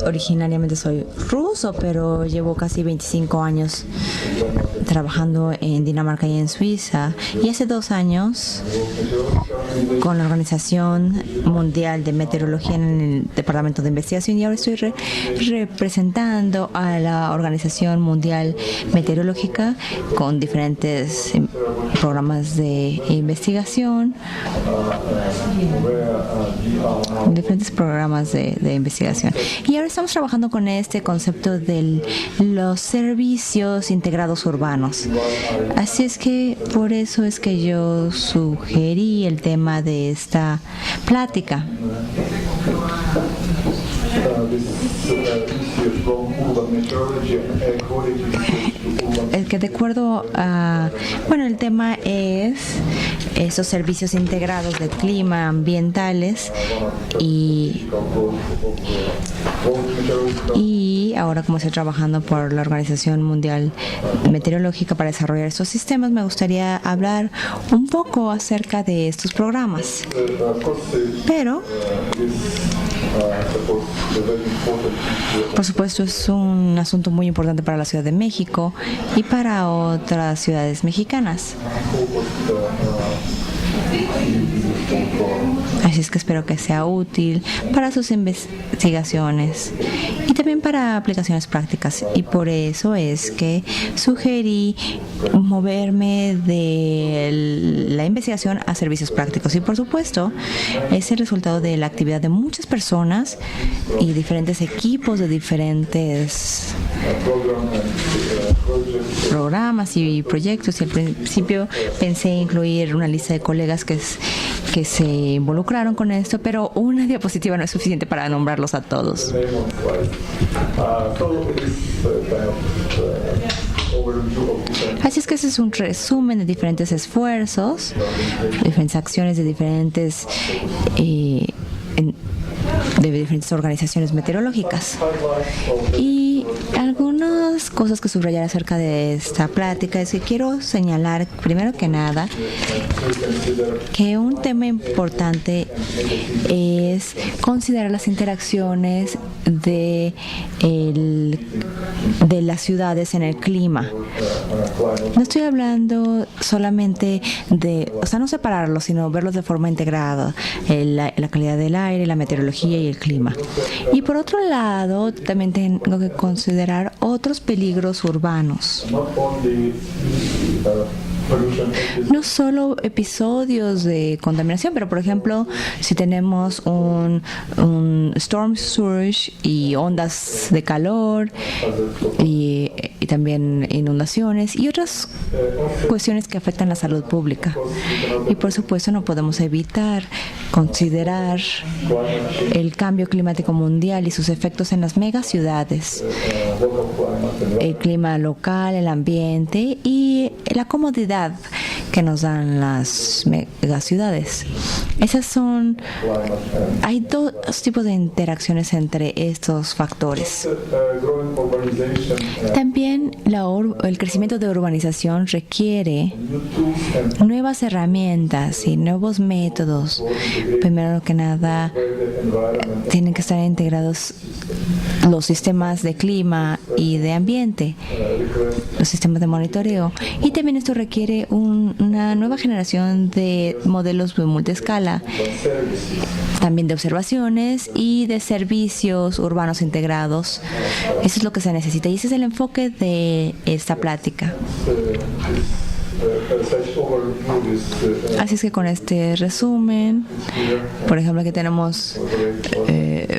Originariamente soy ruso, pero llevo casi 25 años trabajando en Dinamarca y en Suiza. Y hace 2 años, con la Organización Mundial de Meteorología en el Departamento de Investigación, y ahora estoy representando a la Organización Mundial Meteorológica con diferentes programas de investigación, diferentes programas de investigación. Y ahora estamos trabajando con este concepto de los servicios integrados urbanos. Así es que por eso es que yo sugerí el tema de esta plática. El que de acuerdo a, el tema es esos servicios integrados de clima, ambientales y ahora, como estoy trabajando por la Organización Mundial Meteorológica para desarrollar estos sistemas, me gustaría hablar un poco acerca de estos programas. Pero por supuesto, es un asunto muy importante para la Ciudad de México y para otras ciudades mexicanas. Así es que espero que sea útil para sus investigaciones y también para aplicaciones prácticas. Y por eso es que sugerí moverme de la investigación a servicios prácticos. Y por supuesto, es el resultado de la actividad de muchas personas y diferentes equipos de diferentes programas y proyectos. Y al principio pensé incluir una lista de colegas que se involucraron con esto, pero una diapositiva no es suficiente para nombrarlos a todos. Así es que ese es un resumen de diferentes esfuerzos, diferentes acciones de diferentes organizaciones meteorológicas. Y algunas cosas que subrayar acerca de esta plática es que quiero señalar, primero que nada, que un tema importante es considerar las interacciones de las ciudades en el clima. No estoy hablando solamente no separarlos, sino verlos de forma integrada, la calidad del aire, la meteorología y el clima. Y por otro lado, también tengo que considerar otros peligros urbanos. No solo episodios de contaminación, pero por ejemplo, si tenemos un storm surge y ondas de calor y también inundaciones y otras cuestiones que afectan la salud pública. Y por supuesto no podemos evitar considerar el cambio climático mundial y sus efectos en las megaciudades, el clima local, el ambiente y la comodidad que nos dan las megaciudades. Hay dos tipos de interacciones entre estos factores. También el crecimiento de urbanización requiere nuevas herramientas y nuevos métodos. Primero que nada, tienen que estar integrados los sistemas de clima y de ambiente, los sistemas de monitoreo. Y también esto requiere una nueva generación de modelos de multiescala, también de observaciones y de servicios urbanos integrados. Eso es lo que se necesita y ese es el enfoque de esta plática. Así es que con este resumen, por ejemplo, aquí tenemos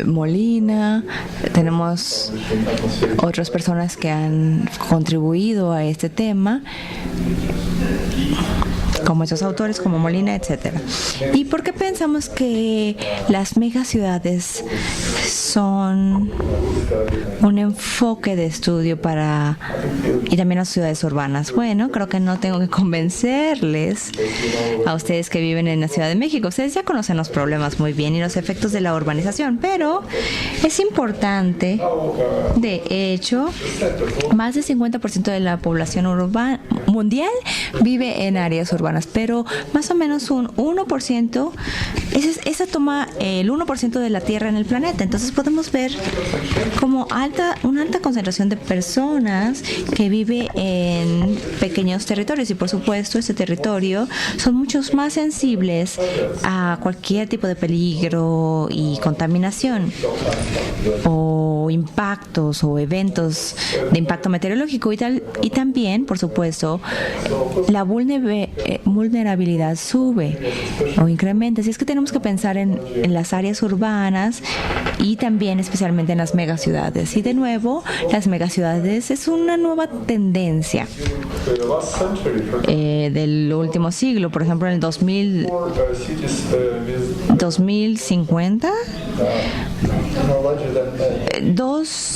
Molina, tenemos otras personas que han contribuido a este tema, como esos autores, como Molina, etcétera. ¿Y por qué pensamos que las megaciudades son un enfoque de estudio y también las ciudades urbanas? Bueno, creo que no tengo que convencerles a ustedes que viven en la Ciudad de México. Ustedes ya conocen los problemas muy bien y los efectos de la urbanización, pero es importante, de hecho, más del 50% de la población mundial vive en áreas urbanas urbanas, pero más o menos un 1%, esa toma el 1% de la tierra en el planeta. Entonces podemos ver como una alta concentración de personas que vive en pequeños territorios, y por supuesto este territorio son muchos más sensibles a cualquier tipo de peligro y contaminación o impactos o eventos de impacto meteorológico, y también por supuesto la vulnerabilidad sube o incrementa. Así es que tenemos que pensar en las áreas urbanas y también especialmente en las megaciudades. Y de nuevo, las megaciudades es una nueva tendencia del último siglo. Por ejemplo, en el 2050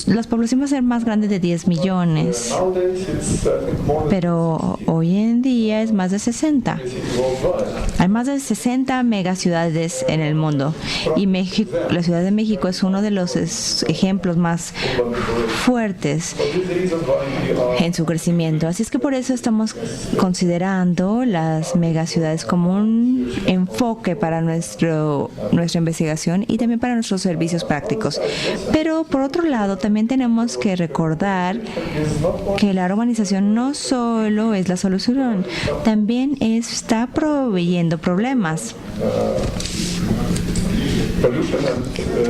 las poblaciones van a ser más grandes de 10 millones, pero hoy en día es más de 60. Hay más de 60 megaciudades en el mundo, y la Ciudad de México es uno de los ejemplos más fuertes en su crecimiento. Así es que por eso estamos considerando las megaciudades como un enfoque para nuestra investigación y también para nuestros servicios prácticos. Pero por otro lado, también tenemos que recordar que la urbanización no solo es la solución, también está proveyendo problemas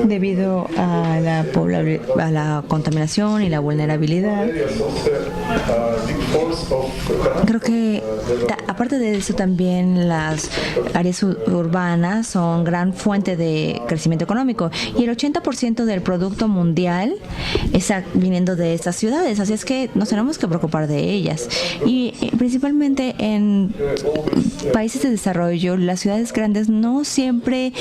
debido a la contaminación y la vulnerabilidad. Creo que aparte de eso, también las áreas urbanas son gran fuente de crecimiento económico, y el 80% del producto mundial está viniendo de estas ciudades. Así es que nos tenemos que preocupar de ellas, y principalmente en países de desarrollo, las ciudades grandes no siempre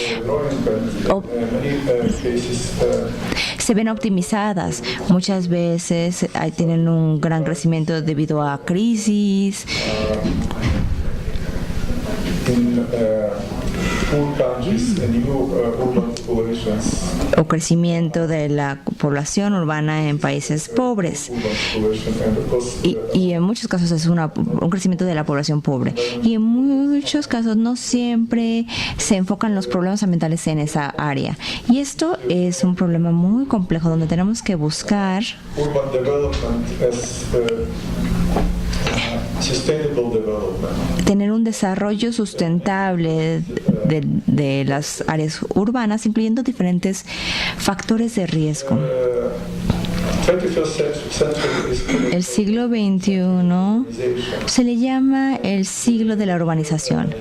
se ven optimizadas. Muchas veces tienen un gran crecimiento debido a crisis o crecimiento de la población urbana en países pobres, y en muchos casos es un crecimiento de la población pobre, y en muchos casos no siempre se enfocan los problemas ambientales en esa área, y esto es un problema muy complejo donde tenemos que buscar tener un desarrollo sustentable de las áreas urbanas, incluyendo diferentes factores de riesgo. El siglo XXI se le llama el siglo de la urbanización,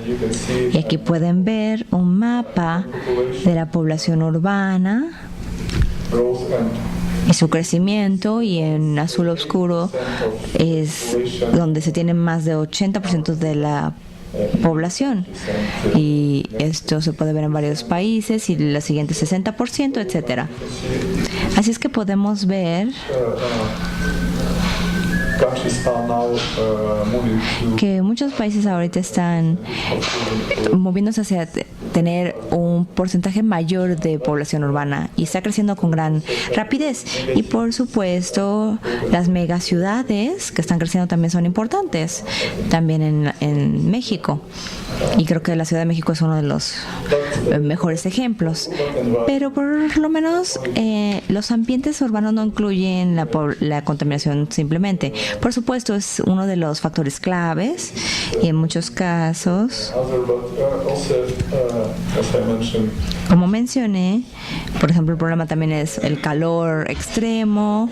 y aquí pueden ver un mapa de la población urbana y su crecimiento, y en azul oscuro es donde se tiene más de 80% de la población, y esto se puede ver en varios países, y la siguiente 60%, etcétera. Así es que podemos ver que muchos países ahorita están moviéndose hacia tener un porcentaje mayor de población urbana, y está creciendo con gran rapidez. Y por supuesto, las megaciudades que están creciendo también son importantes, también en México. Y creo que la Ciudad de México es uno de los mejores ejemplos. Pero por lo menos los ambientes urbanos no incluyen la contaminación simplemente. Por supuesto, es uno de los factores claves, y en muchos casos, como mencioné, por ejemplo, el problema también es el calor extremo,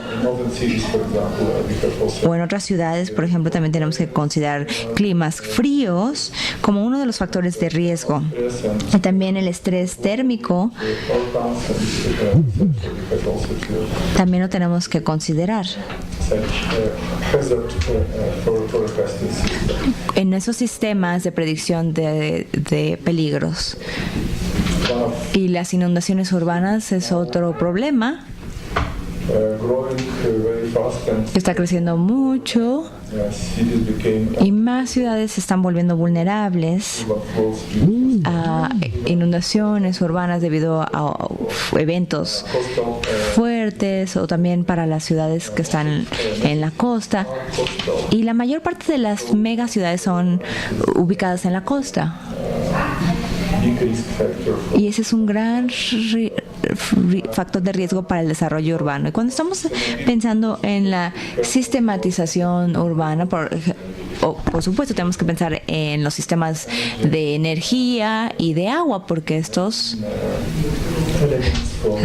o en otras ciudades, por ejemplo, también tenemos que considerar climas fríos como uno de los factores de riesgo, y también el estrés térmico también lo tenemos que considerar en esos sistemas de predicción de peligros. Y las inundaciones urbanas es otro problema que está creciendo mucho, y más ciudades se están volviendo vulnerables a inundaciones urbanas debido a eventos fuertes, o también para las ciudades que están en la costa. Y la mayor parte de las megaciudades son ubicadas en la costa. Y ese es un gran factor de riesgo para el desarrollo urbano. Y cuando estamos pensando en la sistematización urbana, por supuesto tenemos que pensar en los sistemas de energía y de agua, porque estos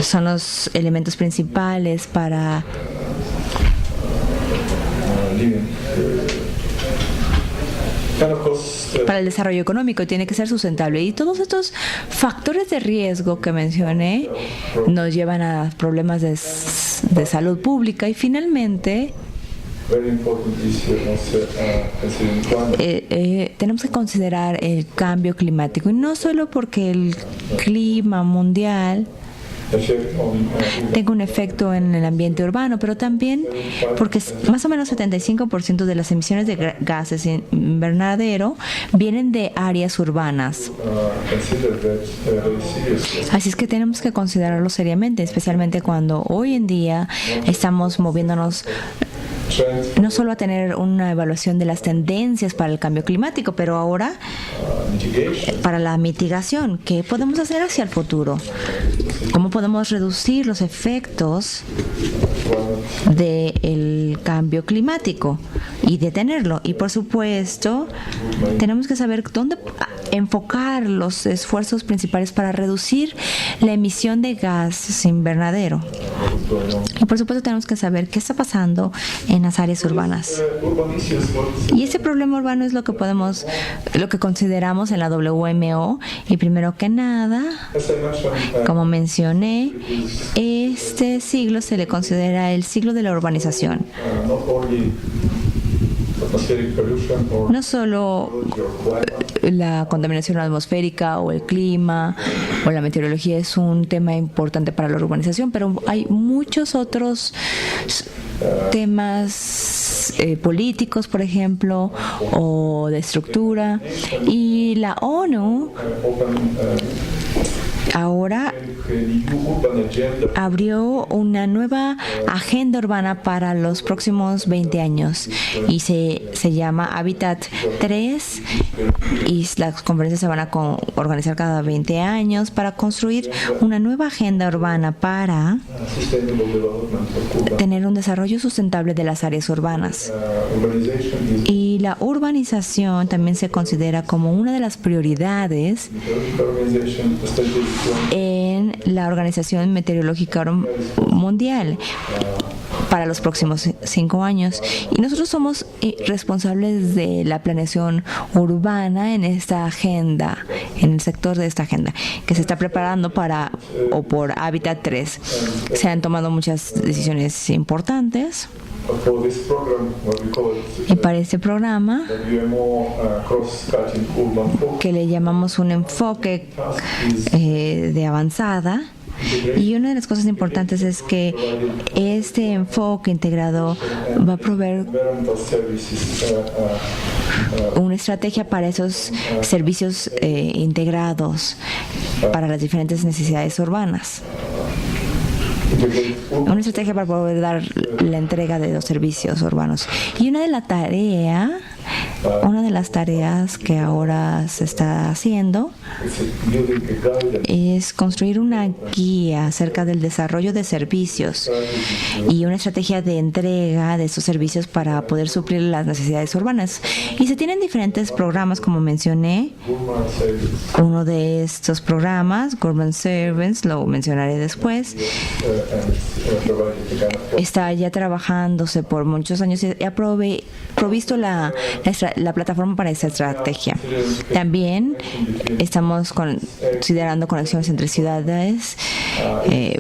son los elementos principales para el desarrollo económico, y tiene que ser sustentable. Y todos estos factores de riesgo que mencioné nos llevan a problemas de salud pública. Y finalmente tenemos que considerar el cambio climático, y no solo porque el clima mundial tenga un efecto en el ambiente urbano, pero también porque más o menos 75% de las emisiones de gases invernadero vienen de áreas urbanas. Así es que tenemos que considerarlo seriamente, especialmente cuando hoy en día estamos moviéndonos no solo a tener una evaluación de las tendencias para el cambio climático, pero ahora para la mitigación. ¿Qué podemos hacer hacia el futuro? ¿Cómo podemos reducir los efectos del cambio climático y detenerlo? Y por supuesto, tenemos que saber dónde enfocar los esfuerzos principales para reducir la emisión de gases invernadero. Y por supuesto tenemos que saber qué está pasando en las áreas urbanas. Y ese problema urbano es lo que consideramos en la WMO. Y primero que nada, como mencioné, este siglo se le considera el siglo de la urbanización. No solo la contaminación atmosférica o el clima o la meteorología es un tema importante para la urbanización, pero hay muchos otros temas políticos, por ejemplo, o de estructura. Y la ONU ahora abrió una nueva agenda urbana para los próximos 20 años y se llama Hábitat 3, y las conferencias se van a organizar cada 20 años para construir una nueva agenda urbana para tener un desarrollo sustentable de las áreas urbanas. Y la urbanización también se considera como una de las prioridades en la Organización Meteorológica Mundial para los próximos 5 años. Y nosotros somos responsables de la planeación urbana en esta agenda, en el sector de esta agenda, que se está preparando por Hábitat 3. Se han tomado muchas decisiones importantes. Y para este programa, que le llamamos un enfoque de avanzada, y una de las cosas importantes es que este enfoque integrado va a proveer una estrategia para esos servicios integrados para las diferentes necesidades urbanas. Una estrategia para poder dar la entrega de los servicios urbanos. Y una de las tareas que ahora se está haciendo es construir una guía acerca del desarrollo de servicios y una estrategia de entrega de esos servicios para poder suplir las necesidades urbanas. Y se tienen diferentes programas, como mencioné. Uno de estos programas, Urban Servants, lo mencionaré después, está ya trabajándose por muchos años y ha provisto la plataforma para esta estrategia. También estamos considerando conexiones entre ciudades,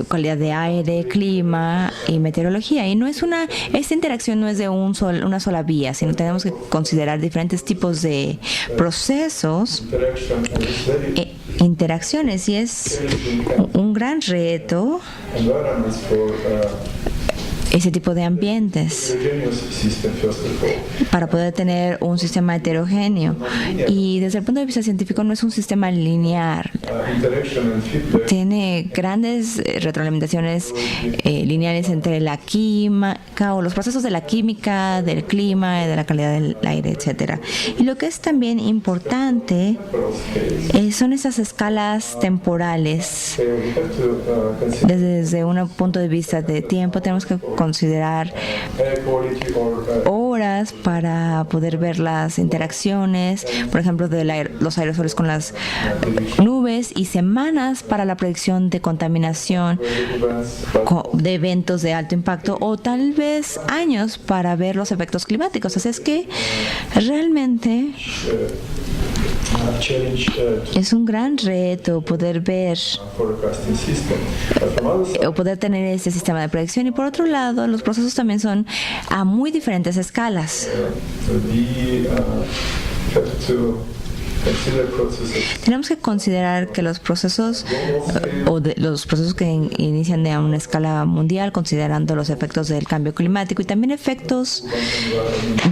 calidad de aire, clima y meteorología. Y esta interacción no es de una sola vía, sino tenemos que considerar diferentes tipos de procesos e interacciones, y es un gran reto ese tipo de ambientes para poder tener un sistema heterogéneo. Y desde el punto de vista científico no es un sistema lineal. Tiene grandes retroalimentaciones lineales entre la química o los procesos de la química, del clima, de la calidad del aire, etcétera. Y lo que es también importante son esas escalas temporales. Desde un punto de vista de tiempo tenemos que considerar horas para poder ver las interacciones, por ejemplo, de los aerosoles con las nubes, y semanas para la predicción de contaminación de eventos de alto impacto, o tal vez años para ver los efectos climáticos. Así es que realmente es un gran reto poder ver o poder tener este sistema de predicción. Y por otro lado, los procesos también son a muy diferentes escalas. Tenemos que considerar que los procesos los procesos que inician de una escala mundial, considerando los efectos del cambio climático y también efectos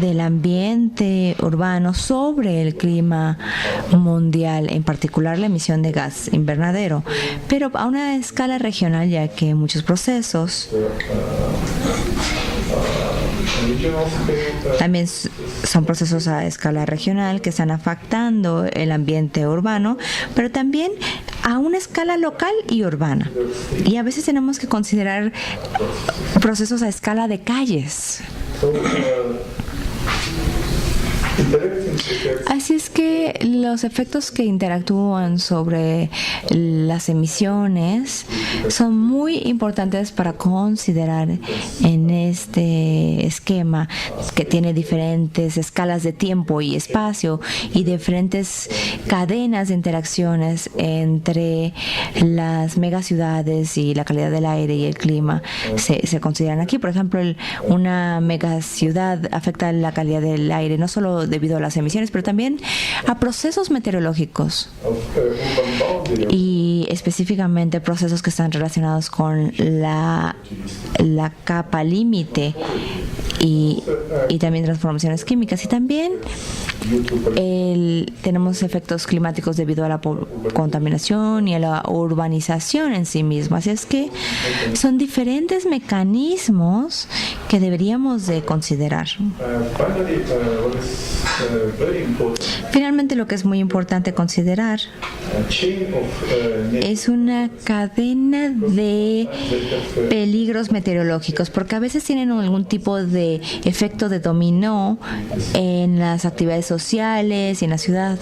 del ambiente urbano sobre el clima mundial, en particular la emisión de gas invernadero, pero a una escala regional, ya que muchos procesos también son procesos a escala regional que están afectando el ambiente urbano, pero también a una escala local y urbana. Y a veces tenemos que considerar procesos a escala de calles. Así es que los efectos que interactúan sobre las emisiones son muy importantes para considerar en este esquema que tiene diferentes escalas de tiempo y espacio y diferentes cadenas de interacciones entre las megaciudades y la calidad del aire y el clima se consideran aquí. Por ejemplo, una megaciudad afecta la calidad del aire no solo debido a las emisiones, pero también a procesos meteorológicos y específicamente procesos que están relacionados con la capa límite y también transformaciones químicas. Y también tenemos efectos climáticos debido a la contaminación y a la urbanización en sí misma. Así es que son diferentes mecanismos que deberíamos de considerar. Finalmente, lo que es muy importante considerar es una cadena de peligros meteorológicos, porque a veces tienen algún tipo de efecto de dominó en las actividades sociales y en la ciudad.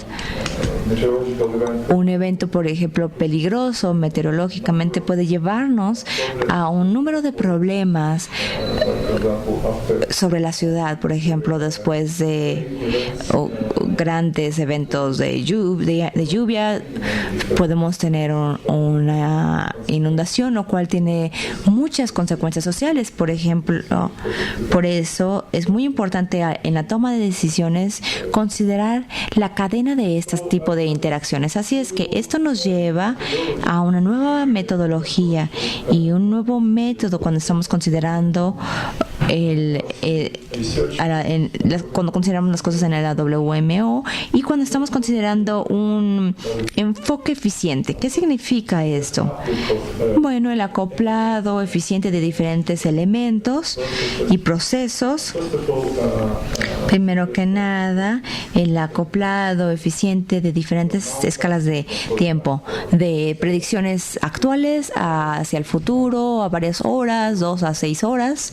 Un evento, por ejemplo, peligroso meteorológicamente puede llevarnos a un número de problemas sobre la ciudad. Por ejemplo, después de grandes eventos de lluvia, podemos tener una inundación, lo cual tiene muchas consecuencias sociales. Por ejemplo, por eso es muy importante en la toma de decisiones considerar la cadena de este tipo de interacciones. Así es que esto nos lleva a una nueva metodología y un nuevo método cuando estamos considerando cuando consideramos las cosas en la WMO y cuando estamos considerando un enfoque eficiente. ¿Qué significa esto? Bueno, el acoplado eficiente de diferentes elementos y procesos. Primero que nada, el acoplado eficiente de diferentes escalas de tiempo, de predicciones actuales hacia el futuro, a varias horas, 2 a 6 horas.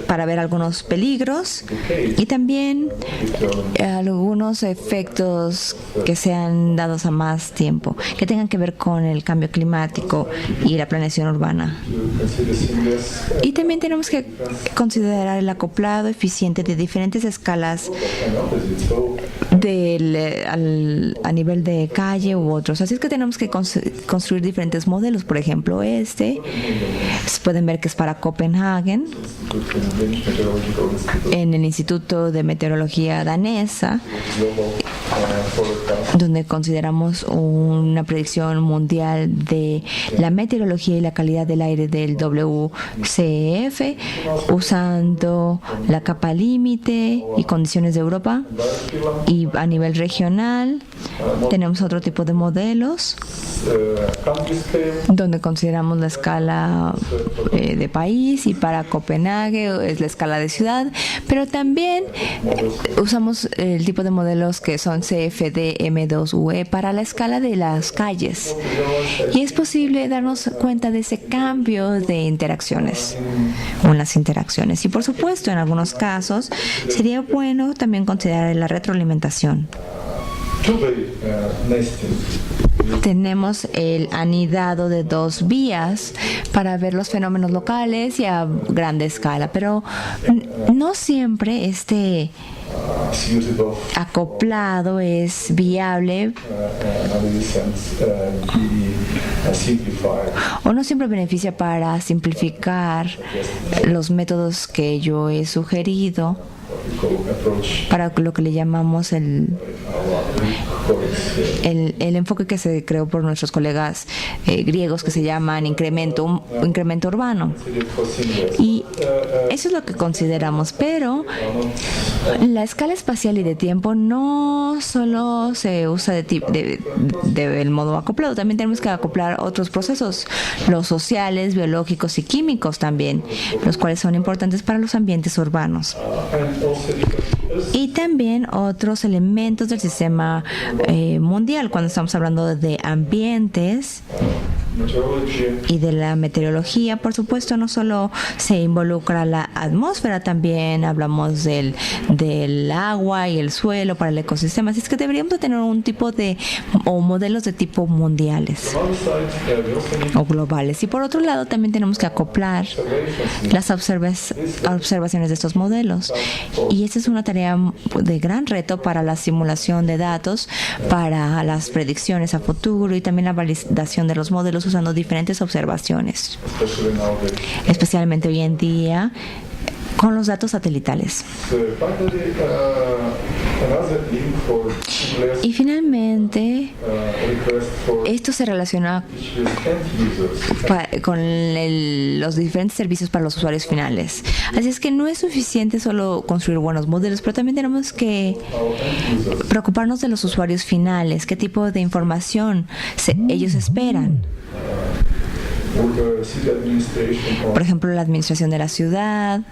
Para ver algunos peligros y también algunos efectos que sean dados a más tiempo, que tengan que ver con el cambio climático y la planeación urbana. Y también tenemos que considerar el acoplado eficiente de diferentes escalas a nivel de calle u otros. Así es que tenemos que construir diferentes modelos. Por ejemplo, pueden ver que es para Copenhague, en el Instituto de Meteorología danesa, donde consideramos una predicción mundial de la meteorología y la calidad del aire del WCF, usando la capa límite y condiciones de Europa. Y a nivel regional tenemos otro tipo de modelos donde consideramos la escala de país, y para Copenhague es la escala de ciudad, pero también usamos el tipo de modelos que son CFD M2UE para la escala de las calles, y es posible darnos cuenta de ese cambio de interacciones, unas interacciones. Y por supuesto, en algunos casos sería bueno también considerar la retroalimentación. Tenemos el anidado de 2 vías para ver los fenómenos locales y a grande escala, pero no siempre este acoplado es viable o no siempre beneficia para simplificar los métodos que yo he sugerido para lo que le llamamos el enfoque que se creó por nuestros colegas griegos, que se llaman incremento urbano. Y eso es lo que consideramos, pero la escala espacial y de tiempo no solo se usa del modo acoplado, también tenemos que acoplar otros procesos, los sociales, biológicos y químicos también, los cuales son importantes para los ambientes urbanos. Y también otros elementos del sistema mundial, cuando estamos hablando de ambientes y de la meteorología. Por supuesto, no solo se involucra la atmósfera, también hablamos del agua y el suelo para el ecosistema. Así es que deberíamos de tener un tipo o modelos de tipo mundiales o globales. Y por otro lado, también tenemos que acoplar las observaciones de estos modelos. Y esta es una tarea de gran reto para la simulación de datos, para las predicciones a futuro y también la validación de los modelos usando diferentes observaciones, especialmente hoy en día con los datos satelitales. Y finalmente, esto se relaciona con los diferentes servicios para los usuarios finales. Así es que no es suficiente solo construir buenos modelos, pero también tenemos que preocuparnos de los usuarios finales, qué tipo de información ellos esperan. Por ejemplo, la administración de la ciudad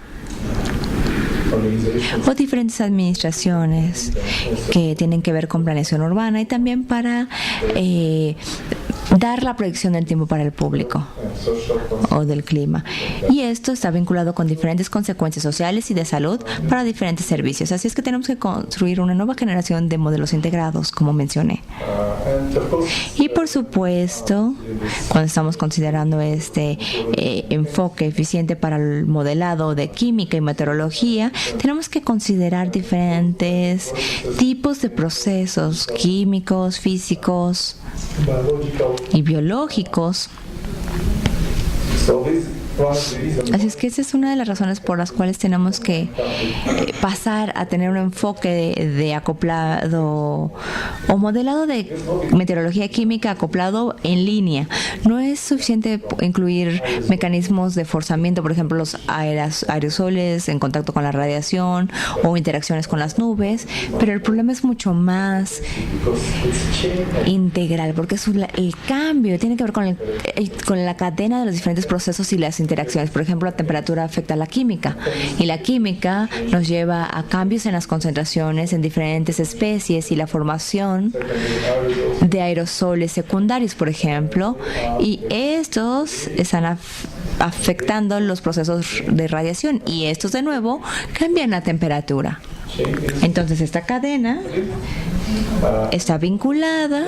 o diferentes administraciones que tienen que ver con planeación urbana, y también para dar la proyección del tiempo para el público o del clima. Y esto está vinculado con diferentes consecuencias sociales y de salud para diferentes servicios. Así es que tenemos que construir una nueva generación de modelos integrados, como mencioné. Y por supuesto, cuando estamos considerando este enfoque eficiente para el modelado de química y meteorología, tenemos que considerar diferentes tipos de procesos químicos, físicos y biológicos. Así es que esa es una de las razones por las cuales tenemos que pasar a tener un enfoque de acoplado o modelado de meteorología química acoplado en línea. No es suficiente incluir mecanismos de forzamiento, por ejemplo, los aerosoles en contacto con la radiación o interacciones con las nubes, pero el problema es mucho más integral, porque es el cambio tiene que ver con la cadena de los diferentes procesos y las interacciones. Por ejemplo, la temperatura afecta a la química, y la química nos lleva a cambios en las concentraciones en diferentes especies y la formación de aerosoles secundarios, por ejemplo, y estos están afectando los procesos de radiación, y estos de nuevo cambian la temperatura. Entonces esta cadena está vinculada,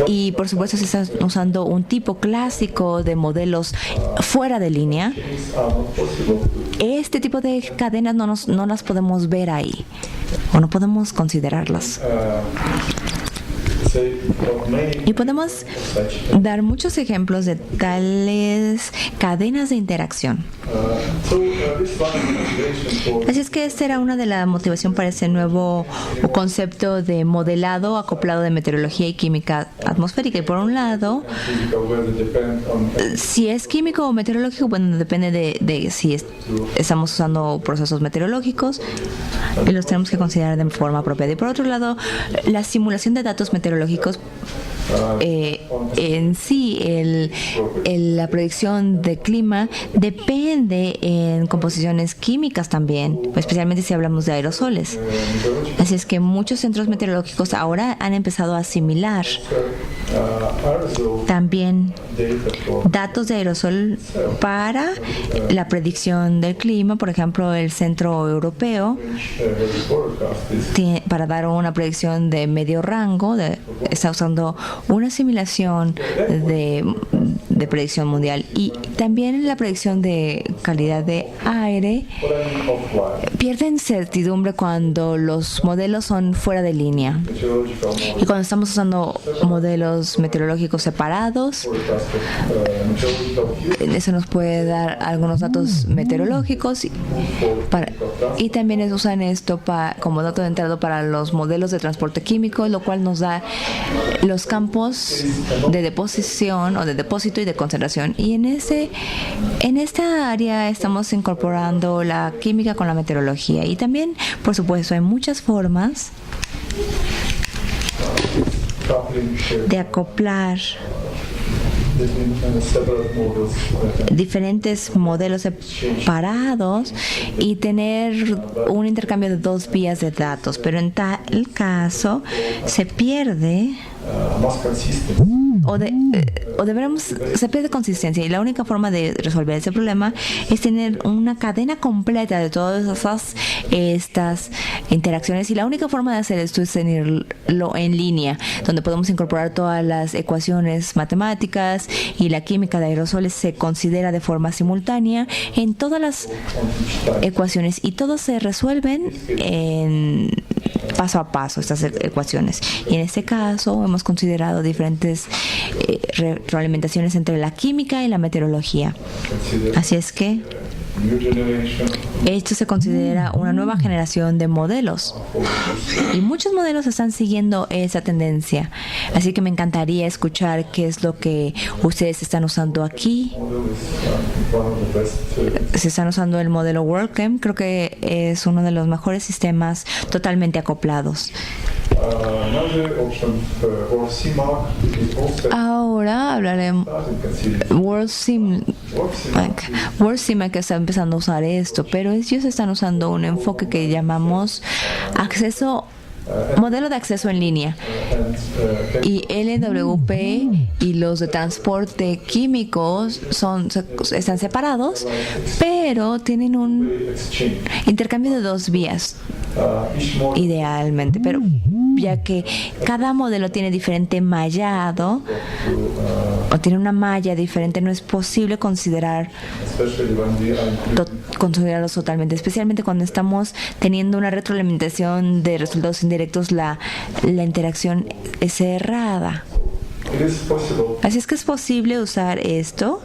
y por supuesto se está usando un tipo clásico de modelos fuera de línea. Este tipo de cadenas no las podemos ver ahí. o no podemos considerarlas. Y podemos dar muchos ejemplos de tales cadenas de interacción. Así es que esta era una de las motivaciones para ese nuevo concepto de modelado acoplado de meteorología y química atmosférica. Y por un lado, si es químico o meteorológico, bueno, depende de si estamos usando procesos meteorológicos y los tenemos que considerar de forma apropiada. Y por otro lado, la simulación de datos meteorológicos en sí, la predicción de clima depende en composiciones químicas también, especialmente si hablamos de aerosoles. Así es que muchos centros meteorológicos ahora han empezado a asimilar también datos de aerosol para la predicción del clima. Por ejemplo, el Centro Europeo, para dar una predicción de medio rango, está usando una simulación de predicción mundial. Y también la predicción de calidad de aire pierden certidumbre cuando los modelos son fuera de línea. Y cuando estamos usando modelos meteorológicos separados, eso nos puede dar algunos datos meteorológicos y también usan esto como dato de entrada para los modelos de transporte químico, lo cual nos da los campos de deposición o de depósito y de concentración. Y en esta área estamos incorporando la química con la meteorología. Y también, por supuesto, hay muchas formas de acoplar diferentes modelos separados y tener un intercambio de dos vías de datos, pero en tal caso se pierde se pierde consistencia, y la única forma de resolver ese problema es tener una cadena completa de todas estas interacciones, y la única forma de hacer esto es tenerlo en línea, donde podemos incorporar todas las ecuaciones matemáticas, y la química de aerosoles se considera de forma simultánea en todas las ecuaciones, y todos se resuelven en paso a paso, estas ecuaciones. Y en este caso hemos considerado diferentes retroalimentaciones entre la química y la meteorología. Así es que esto se considera una nueva generación de modelos, y muchos modelos están siguiendo esa tendencia. Así que me encantaría escuchar qué es lo que ustedes están usando aquí. Se están usando el modelo WorldChem. Creo que es uno de los mejores sistemas totalmente acoplados. Ahora hablaremos WorldCIMAC, que está empezando a usar esto, pero ellos están usando un enfoque que llamamos modelo de acceso en línea, y LWP y los de transporte químicos están separados, pero tienen un intercambio de dos vías idealmente, pero ya que cada modelo tiene diferente mallado o tiene una malla diferente, no es posible considerarlos totalmente, especialmente cuando estamos teniendo una retroalimentación de resultados indirectos. La interacción es cerrada. Así es que es posible usar esto,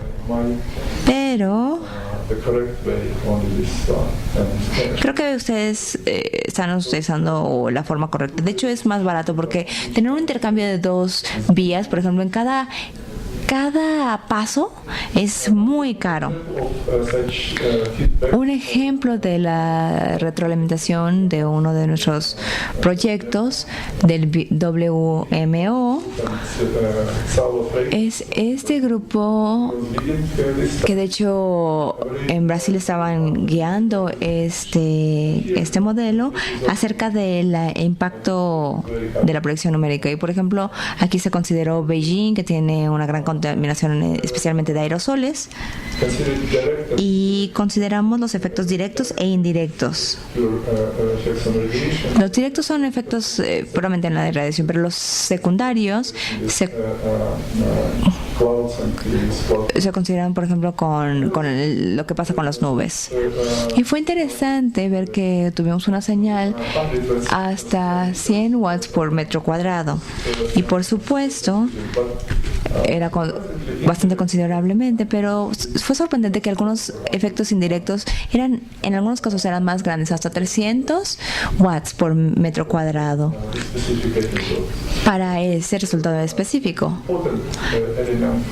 pero creo que ustedes están utilizando la forma correcta. De hecho, es más barato, porque tener un intercambio de dos vías, por ejemplo, en cada paso es muy caro. Un ejemplo de la retroalimentación de uno de nuestros proyectos del WMO es este grupo, que de hecho en Brasil estaban guiando este modelo acerca del impacto de la proyección numérica. Y por ejemplo, aquí se consideró Beijing, que tiene una gran contaminación especialmente de aerosoles, y consideramos los efectos directos e indirectos. Los directos son efectos puramente en la radiación, pero los secundarios se consideran, por ejemplo, con lo que pasa con las nubes. Y fue interesante ver que tuvimos una señal hasta 100 watts por metro cuadrado. Y por supuesto, era bastante considerablemente, pero fue sorprendente que algunos efectos indirectos en algunos casos eran más grandes, hasta 300 watts por metro cuadrado para ese resultado específico.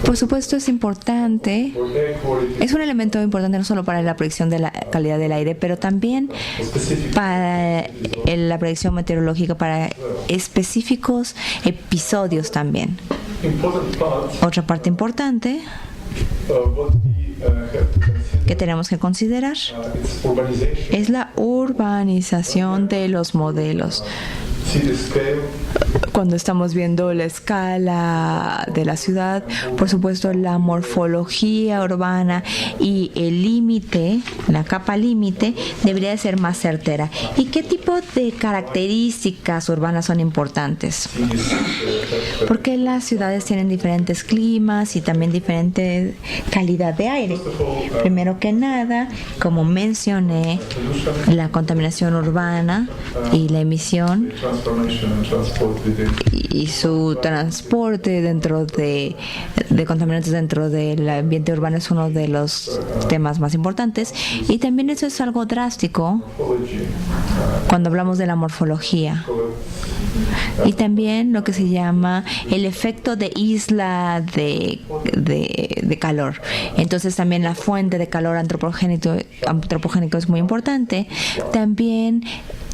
Por supuesto, es importante, es un elemento importante no solo para la predicción de la calidad del aire, pero también para la predicción meteorológica para específicos episodios también. Otra parte importante que tenemos que considerar es la urbanización de los modelos. Cuando estamos viendo la escala de la ciudad, por supuesto la morfología urbana y el límite, la capa límite, debería de ser más certera. ¿Y qué tipo de características urbanas son importantes? Porque las ciudades tienen diferentes climas y también diferente calidad de aire. Primero que nada, como mencioné, la contaminación urbana y la emisión y su transporte dentro de contaminantes dentro del ambiente urbano es uno de los temas más importantes, y también eso es algo drástico cuando hablamos de la morfología y también lo que se llama el efecto de isla de calor. Entonces también la fuente de calor antropogénico es muy importante. También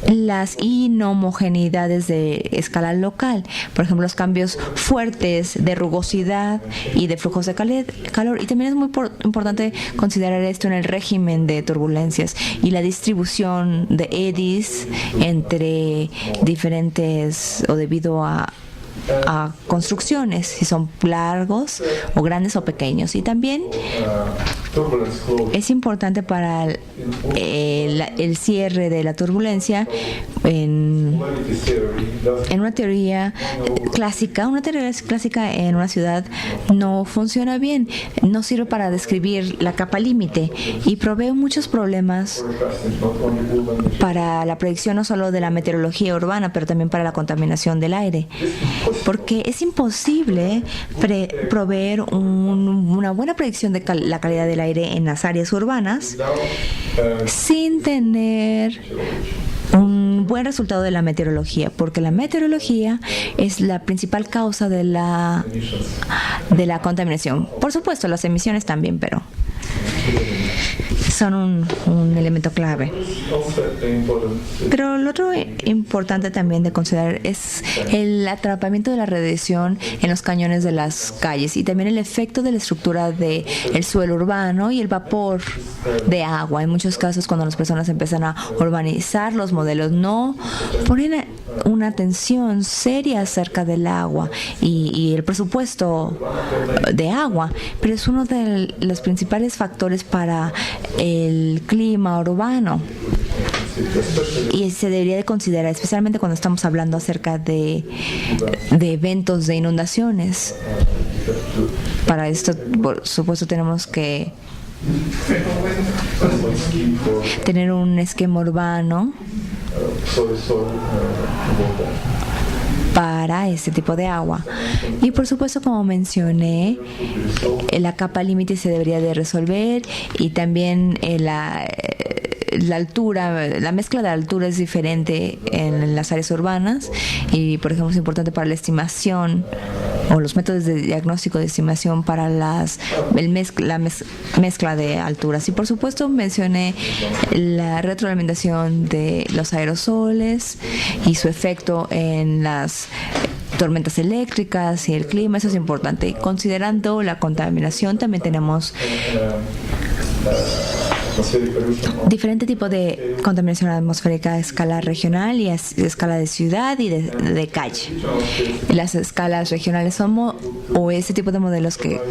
las inhomogeneidades de escala local, por ejemplo, los cambios fuertes de rugosidad y de flujos de calor. Y también es muy importante considerar esto en el régimen de turbulencias y la distribución de eddies entre diferentes o debido a construcciones, si son largos o grandes o pequeños. Y también es importante para el cierre de la turbulencia en una teoría clásica. Una teoría clásica en una ciudad no funciona bien, no sirve para describir la capa límite y provee muchos problemas para la predicción no solo de la meteorología urbana, pero también para la contaminación del aire, porque es imposible proveer una buena predicción de la calidad del aire en las áreas urbanas sin tener un buen resultado de la meteorología, porque la meteorología es la principal causa de la contaminación. Por supuesto, las emisiones también, pero son un elemento clave. Pero lo otro importante también de considerar es el atrapamiento de la radiación en los cañones de las calles y también el efecto de la estructura del suelo urbano y el vapor de agua. En muchos casos, cuando las personas empiezan a urbanizar los modelos, no ponen una atención seria acerca del agua y el presupuesto de agua, pero es uno de los principales factores para el clima urbano y se debería de considerar, especialmente cuando estamos hablando acerca de eventos de inundaciones. Para esto, por supuesto, tenemos que tener un esquema urbano para este tipo de agua. Y por supuesto, como mencioné, la capa límite se debería de resolver y también la altura, la mezcla de altura es diferente en las áreas urbanas y, por ejemplo, es importante para la estimación o los métodos de diagnóstico de estimación para la mezcla de alturas. Y por supuesto mencioné la retroalimentación de los aerosoles y su efecto en las tormentas eléctricas y el clima. Eso es importante. Considerando la contaminación, también tenemos diferente tipo de contaminación atmosférica a escala regional y a escala de ciudad y de calle. Las escalas regionales o ese tipo de modelos que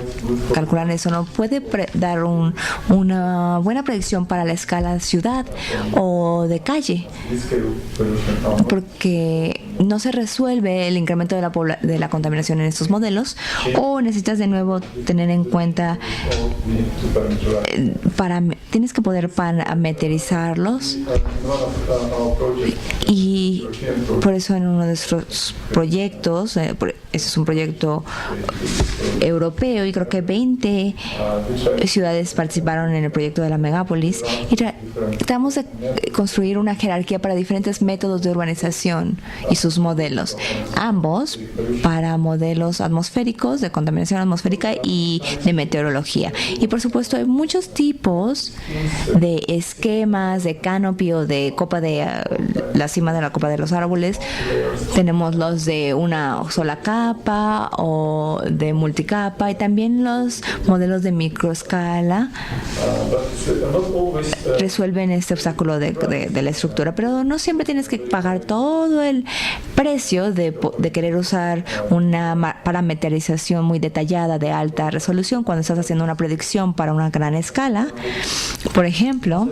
calculan eso no puede dar una buena predicción para la escala ciudad o de calle, porque no se resuelve el incremento de la contaminación en estos modelos, o necesitas de nuevo tener en cuenta tienes que poder parametrizarlos, y por eso en uno de nuestros proyectos, ese es un proyecto europeo y creo que 20 ciudades participaron en el proyecto de la megápolis, y tratamos de construir una jerarquía para diferentes métodos de urbanización y sus modelos, ambos para modelos atmosféricos, de contaminación atmosférica y de meteorología. Y por supuesto hay muchos tipos de esquemas de canopy o de copa de la cima de la copa de los árboles. Tenemos los de una sola capa o de multicapa, y también los modelos de microescala resuelven este obstáculo de la estructura, pero no siempre tienes que pagar todo el precio de querer usar una parametrización muy detallada de alta resolución cuando estás haciendo una predicción para una gran escala. Por ejemplo,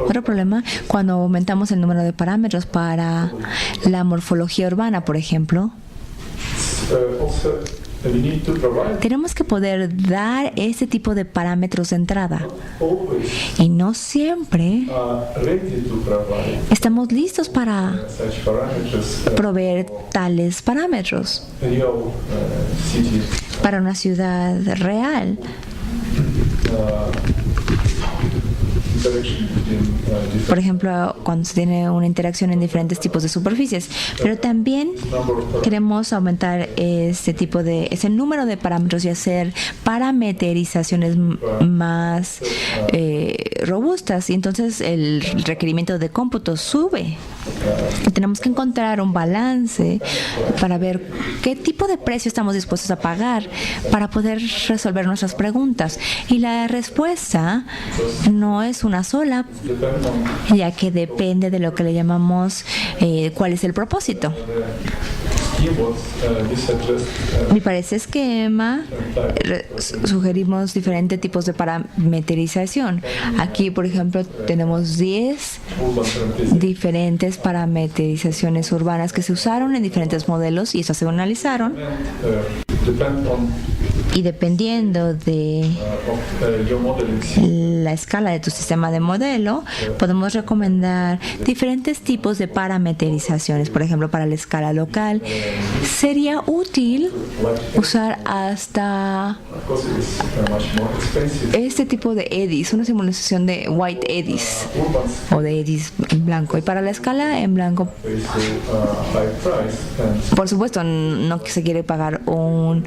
otro problema, cuando aumentamos el número de parámetros para la morfología urbana, por ejemplo, tenemos que poder dar ese tipo de parámetros de entrada, y no siempre estamos listos para proveer tales parámetros para una ciudad real. Por ejemplo, cuando se tiene una interacción en diferentes tipos de superficies, pero también queremos aumentar ese número de parámetros y hacer parametrizaciones más robustas, y entonces el requerimiento de cómputo sube. Y tenemos que encontrar un balance para ver qué tipo de precio estamos dispuestos a pagar para poder resolver nuestras preguntas. Y la respuesta no es una sola, ya que depende de lo que le llamamos cuál es el propósito. Y para ese esquema sugerimos diferentes tipos de parametrización. Aquí, por ejemplo, tenemos 10 diferentes parametrizaciones urbanas que se usaron en diferentes modelos, y esas se analizaron. Y dependiendo de la escala de tu sistema de modelo, podemos recomendar diferentes tipos de parametrizaciones. Por ejemplo, para la escala local, sería útil usar hasta este tipo de eddies, una simulación de white eddies o de eddies en blanco. Y para la escala en blanco, por supuesto, no se quiere pagar un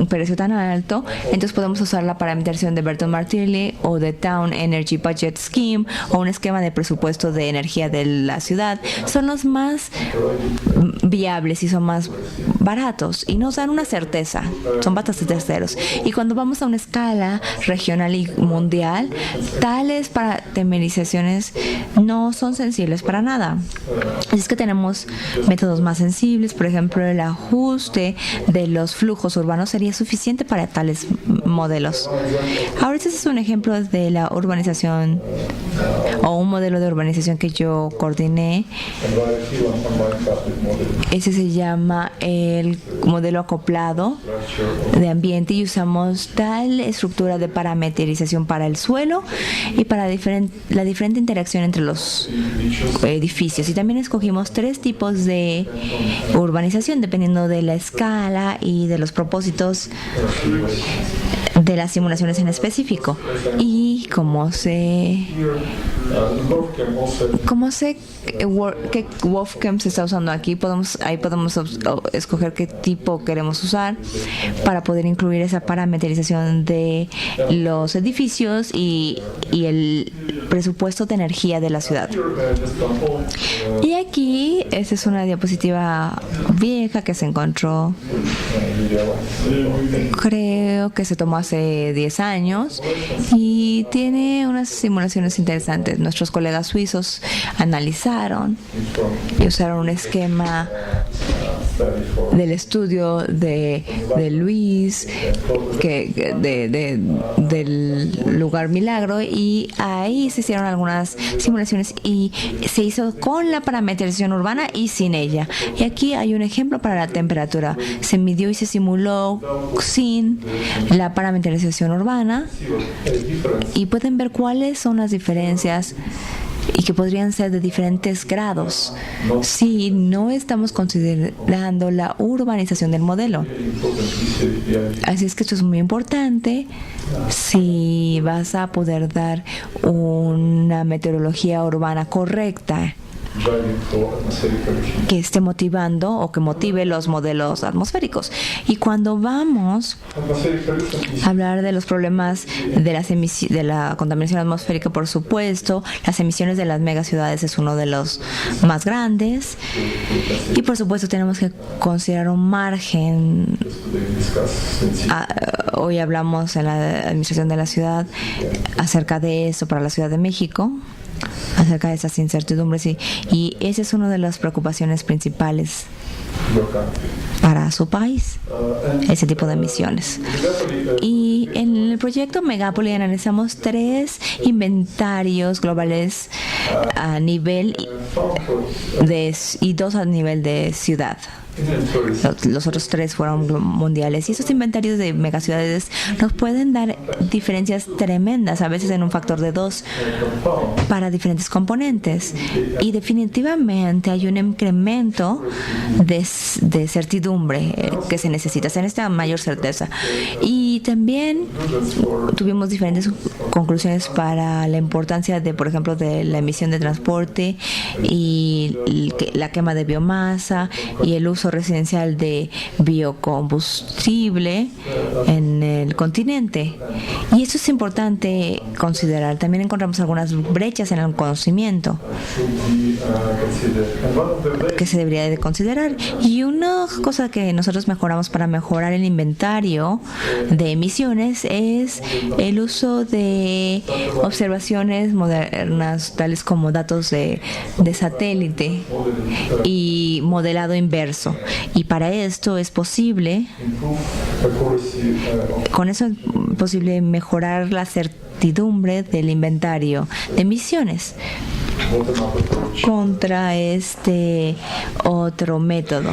precio tan alto, entonces podemos usar la parametrización de Burton-Martelli o de Town Energy Budget Scheme, o un esquema de presupuesto de energía de la ciudad. Son los más viables y son más baratos y nos dan una certeza, son bastante terceros. Y cuando vamos a una escala regional y mundial, tales parametrizaciones no son sensibles para nada. Así es que tenemos métodos más sensibles. Por ejemplo, el ajuste de los flujos urbanos sería suficiente para tales modelos. Ahora, este es un ejemplo de la urbanización, o un modelo de urbanización que yo coordiné. Ese se llama el modelo acoplado de ambiente, y usamos tal estructura de parametrización para el suelo y para la diferente interacción entre los edificios. Y también escogimos 3 tipos de urbanización dependiendo de la escala y de los propósitos de las simulaciones en específico. Y como sé qué WorkCam se está usando aquí, ahí podemos escoger qué tipo queremos usar para poder incluir esa parametrización de los edificios y el presupuesto de energía de la ciudad. Y aquí, esta es una diapositiva vieja que se encontró, creo que se tomó hace hace 10 años y tiene unas simulaciones interesantes. Nuestros colegas suizos analizaron y usaron un esquema del estudio de Luis, del lugar Milagro, y ahí se hicieron algunas simulaciones y se hizo con la parametrización urbana y sin ella. Y aquí hay un ejemplo para la temperatura. Se midió y se simuló sin la parametrización urbana y pueden ver cuáles son las diferencias y que podrían ser de diferentes grados si no estamos considerando la urbanización del modelo. Así es que esto es muy importante si vas a poder dar una meteorología urbana correcta que esté motivando o que motive los modelos atmosféricos. Y cuando vamos a hablar de los problemas de la contaminación atmosférica, por supuesto, las emisiones de las megaciudades es uno de los más grandes. Y por supuesto tenemos que considerar un margen. Hoy hablamos en la administración de la ciudad acerca de eso para la Ciudad de México, acerca de esas incertidumbres, y esa es una de las preocupaciones principales para su país, ese tipo de emisiones. Y en el proyecto Megápoli analizamos 3 inventarios globales a nivel y 2 a nivel de ciudad. Los otros 3 fueron mundiales, y esos inventarios de megaciudades nos pueden dar diferencias tremendas, a veces en un factor de 2 para diferentes componentes, y definitivamente hay un incremento de certidumbre que se necesita, se necesita mayor certeza. Y también tuvimos diferentes conclusiones para la importancia de, por ejemplo, de la emisión de transporte y la quema de biomasa y el uso residencial de biocombustible en el continente. Y eso es importante considerar. También encontramos algunas brechas en el conocimiento que se debería de considerar. Y una cosa que nosotros mejoramos para mejorar el inventario de emisiones es el uso de observaciones modernas, tales como datos de satélite y modelado inverso. Y para esto es posible, con eso es posible mejorar la certidumbre del inventario de emisiones contra este otro método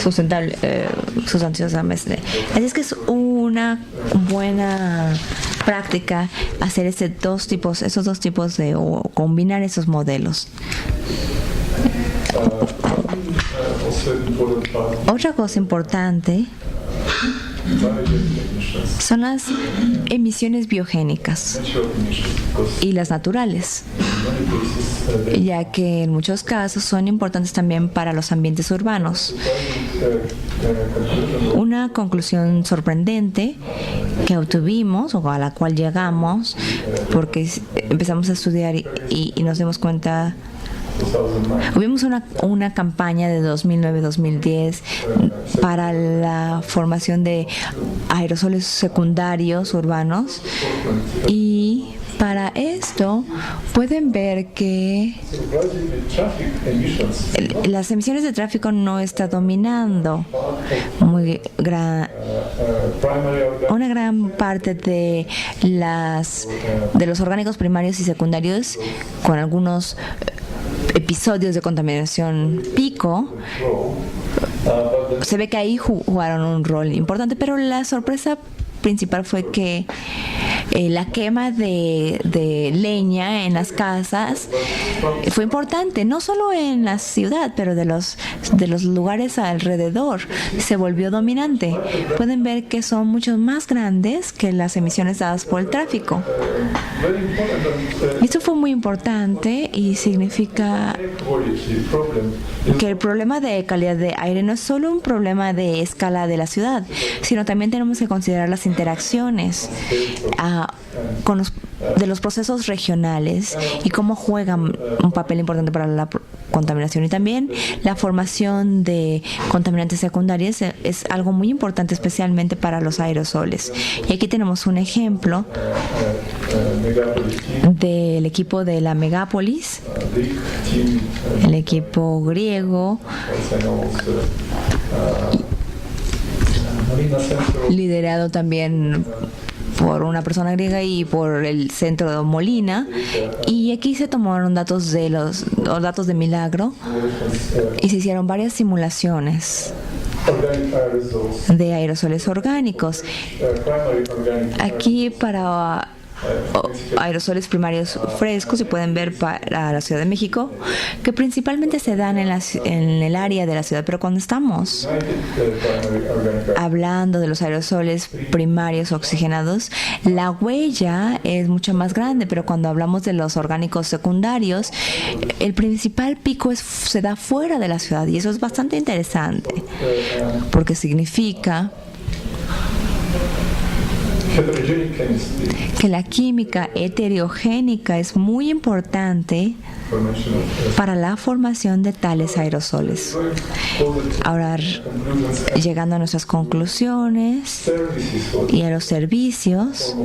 sustentable, sustanciosamente. Así es que es una buena práctica hacer esos dos tipos de, o combinar esos modelos. Otra cosa importante son las emisiones biogénicas y las naturales, ya que en muchos casos son importantes también para los ambientes urbanos. Una conclusión sorprendente que obtuvimos, o a la cual llegamos, porque empezamos a estudiar y nos dimos cuenta. Hubimos una campaña de 2009-2010 para la formación de aerosoles secundarios urbanos, y para esto pueden ver que las emisiones de tráfico no está dominando una gran parte de los orgánicos primarios y secundarios, con algunos episodios de contaminación pico. Se ve que ahí jugaron un rol importante, pero la sorpresa principal fue que la quema de leña en las casas fue importante, no solo en la ciudad, pero de los lugares alrededor se volvió dominante. Pueden ver que son mucho más grandes que las emisiones dadas por el tráfico. Esto fue muy importante y significa que el problema de calidad de aire no es solo un problema de escala de la ciudad, sino también tenemos que considerar las interacciones de los procesos regionales y cómo juegan un papel importante para la contaminación. Y también la formación de contaminantes secundarios es algo muy importante, especialmente para los aerosoles. Y aquí tenemos un ejemplo del equipo de la megápolis, el equipo griego, liderado también por una persona griega y por el centro de Molina. Y aquí se tomaron datos de los datos de Milagro y se hicieron varias simulaciones de aerosoles orgánicos. Aquí para aerosoles primarios frescos se pueden ver para la Ciudad de México, que principalmente se dan en el área de la ciudad, pero cuando estamos hablando de los aerosoles primarios oxigenados, la huella es mucho más grande, pero cuando hablamos de los orgánicos secundarios, el principal pico se da fuera de la ciudad, y eso es bastante interesante, porque significa que la química heterogénica es muy importante para la formación de tales aerosoles. Ahora, llegando a nuestras conclusiones y a los servicios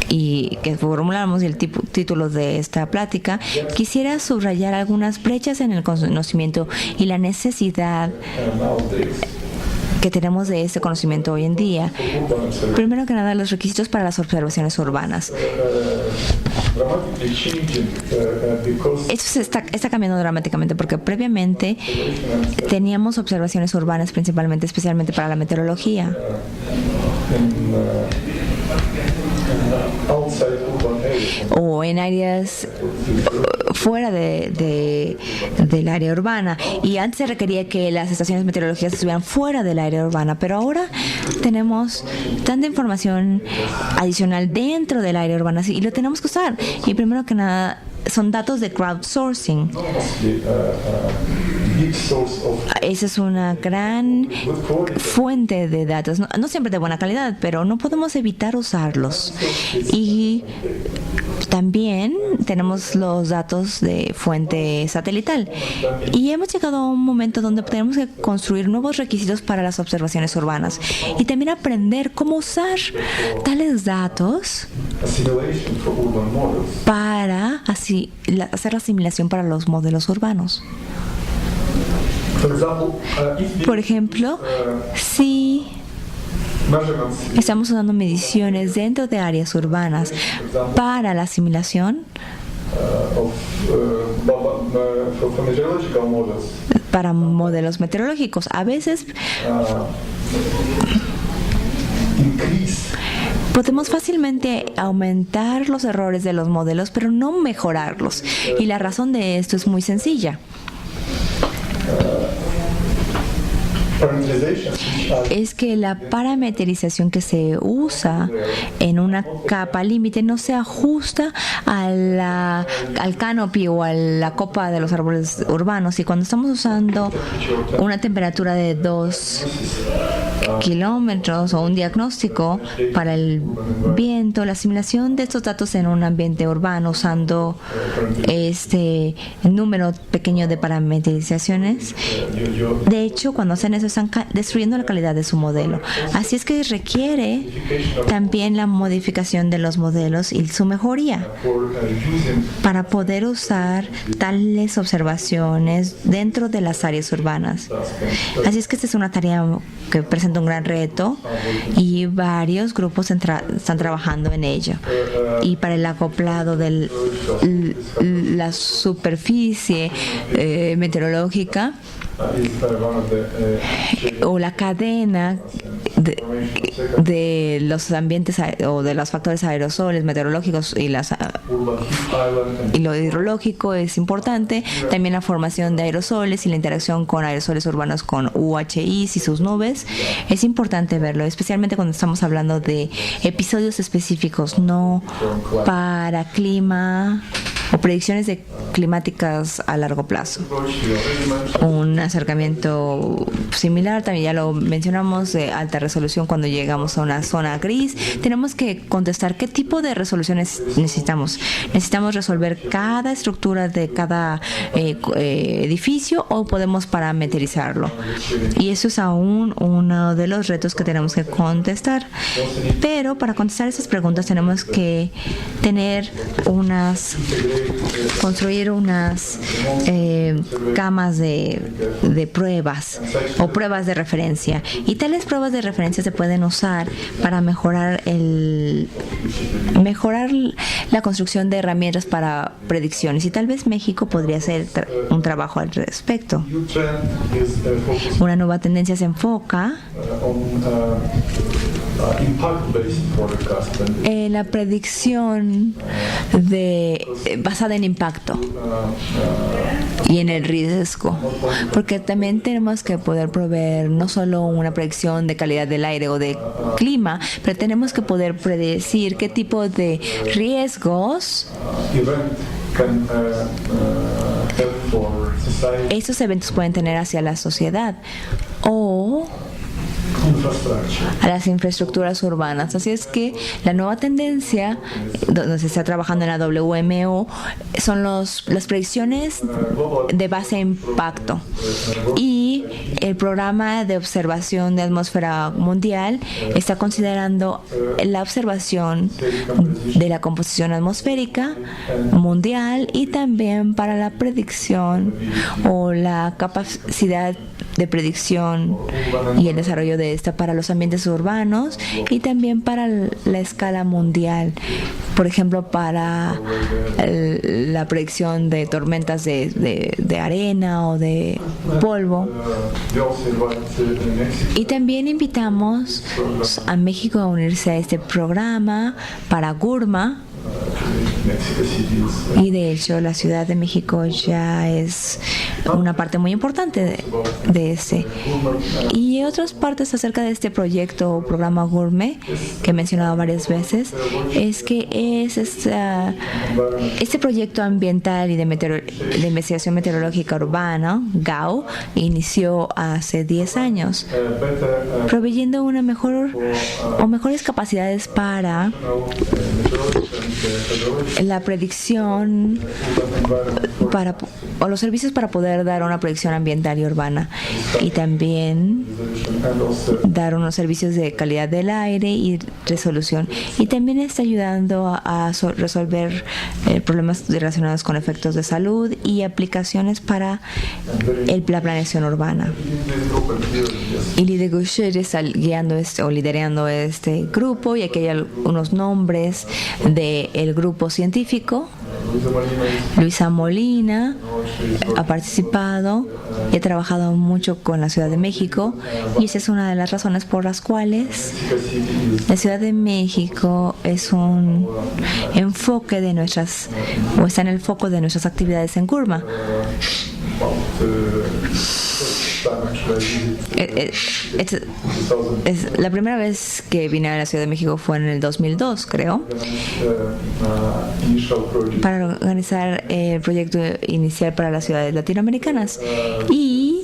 y que formulamos el título de esta plática, quisiera subrayar algunas brechas en el conocimiento y la necesidad que tenemos de este conocimiento hoy en día. Primero que nada, los requisitos para las observaciones urbanas. Esto está cambiando dramáticamente porque previamente teníamos observaciones urbanas principalmente, especialmente para la meteorología. O en áreas fuera del área urbana, y antes se requería que las estaciones meteorológicas estuvieran fuera del área urbana, pero ahora tenemos tanta información adicional dentro del área urbana y lo tenemos que usar. Y primero que nada son datos de crowdsourcing. Esa es una gran fuente de datos, no siempre de buena calidad, pero no podemos evitar usarlos. Y también tenemos los datos de fuente satelital. Y hemos llegado a un momento donde tenemos que construir nuevos requisitos para las observaciones urbanas y también aprender cómo usar tales datos para hacer la asimilación para los modelos urbanos. Por ejemplo, si estamos usando mediciones dentro de áreas urbanas para la asimilación, para modelos meteorológicos, a veces podemos fácilmente aumentar los errores de los modelos, pero no mejorarlos. Y la razón de esto es muy sencilla. Es que la parametrización que se usa en una capa límite no se ajusta al canopy o a la copa de los árboles urbanos. Y cuando estamos usando una temperatura de 2 kilómetros o un diagnóstico para el viento, la asimilación de estos datos en un ambiente urbano usando este número pequeño de parametrizaciones, de hecho, cuando hacen eso están destruyendo la calidad de su modelo. Así es que requiere también la modificación de los modelos y su mejoría para poder usar tales observaciones dentro de las áreas urbanas. Así es que esta es una tarea que presenta un gran reto y varios grupos están trabajando en ello. Y para el acoplado de la superficie meteorológica o la cadena de los ambientes o de los factores aerosoles meteorológicos y lo hidrológico es importante. También la formación de aerosoles y la interacción con aerosoles urbanos con UHIs y sus nubes es importante verlo, especialmente cuando estamos hablando de episodios específicos, no para clima o predicciones climáticas a largo plazo. Un acercamiento similar, también ya lo mencionamos, de alta resolución cuando llegamos a una zona gris. Tenemos que contestar qué tipo de resoluciones necesitamos. ¿Necesitamos resolver cada estructura de cada edificio o podemos parametrizarlo? Y eso es aún uno de los retos que tenemos que contestar. Pero para contestar esas preguntas tenemos que construir unas camas de pruebas o pruebas de referencia. Y tales pruebas de referencia se pueden usar para mejorar la construcción de herramientas para predicciones. Y tal vez México podría hacer un trabajo al respecto. Una nueva tendencia se enfoca en la predicción basada en impacto y en el riesgo, porque también tenemos que poder proveer no solo una predicción de calidad del aire o de clima, pero tenemos que poder predecir qué tipo de riesgos estos eventos pueden tener hacia la sociedad o a las infraestructuras urbanas. Así es que la nueva tendencia donde se está trabajando en la WMO son las predicciones de base a impacto, y el programa de observación de atmósfera mundial está considerando la observación de la composición atmosférica mundial y también para la predicción o la capacidad de predicción y el desarrollo de esta para los ambientes urbanos y también para la escala mundial. Por ejemplo, para la predicción de tormentas de arena o de polvo. Y también invitamos a México a unirse a este programa para GURMA. Y de hecho la Ciudad de México ya es una parte muy importante de ese. Y otras partes acerca de este proyecto o programa GURME que he mencionado varias veces es que este proyecto ambiental y de investigación meteorológica urbana, GAU, inició hace 10 años, proveyendo mejores capacidades para la predicción o los servicios para poder dar una predicción ambiental y urbana, y también dar unos servicios de calidad del aire y resolución, y también está ayudando a resolver problemas relacionados con efectos de salud y aplicaciones para la planeación urbana. Y Lide Goucher está guiando liderando este grupo, y aquí hay algunos nombres del grupo científico. Luisa Molina ha participado y ha trabajado mucho con la Ciudad de México, y esa es una de las razones por las cuales la Ciudad de México es un enfoque está en el foco de nuestras actividades en GURMA. Es la primera vez que vine a la Ciudad de México fue en el 2002, creo, para organizar el proyecto inicial para las ciudades latinoamericanas, y